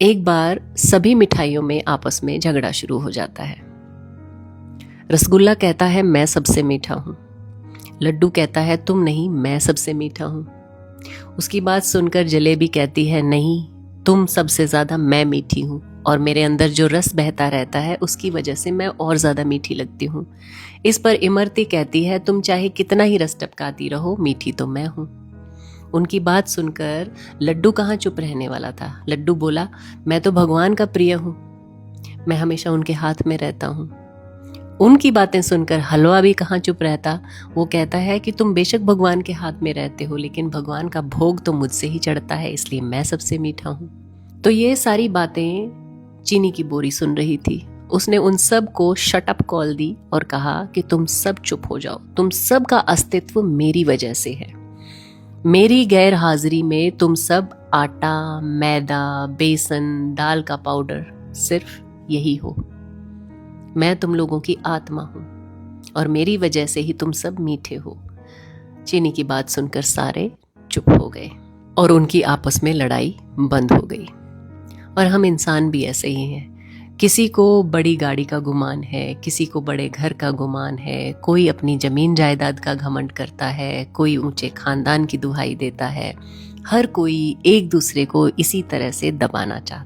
एक बार सभी मिठाइयों में आपस में झगड़ा शुरू हो जाता है। रसगुल्ला कहता है मैं सबसे मीठा हूँ। लड्डू कहता है तुम नहीं, मैं सबसे मीठा हूँ। उसकी बात सुनकर जलेबी कहती है नहीं, तुम सबसे ज़्यादा मैं मीठी हूँ और मेरे अंदर जो रस बहता रहता है उसकी वजह से मैं और ज़्यादा मीठी लगती हूँ। इस पर इमरती कहती है तुम चाहे कितना ही रस टपकाती रहो, मीठी तो मैं हूँ। उनकी बात सुनकर लड्डू कहाँ चुप रहने वाला था। लड्डू बोला मैं तो भगवान का प्रिय हूँ, मैं हमेशा उनके हाथ में रहता हूँ। उनकी बातें सुनकर हलवा भी कहाँ चुप रहता। वो कहता है कि तुम बेशक भगवान के हाथ में रहते हो, लेकिन भगवान का भोग तो मुझसे ही चढ़ता है, इसलिए मैं सबसे मीठा हूँ। तो ये सारी बातें चीनी की बोरी सुन रही थी। उसने उन सब को शट अप कॉल दी और कहा कि तुम सब चुप हो जाओ, तुम सब का अस्तित्व मेरी वजह से है। मेरी गैर हाजिरी में तुम सब आटा, मैदा, बेसन, दाल का पाउडर सिर्फ यही हो। मैं तुम लोगों की आत्मा हूं और मेरी वजह से ही तुम सब मीठे हो। चीनी की बात सुनकर सारे चुप हो गए और उनकी आपस में लड़ाई बंद हो गई। और हम इंसान भी ऐसे ही हैं। किसी को बड़ी गाड़ी का गुमान है, किसी को बड़े घर का गुमान है, कोई अपनी जमीन जायदाद का घमंड करता है, कोई ऊंचे खानदान की दुहाई देता है। हर कोई एक दूसरे को इसी तरह से दबाना चाहता है।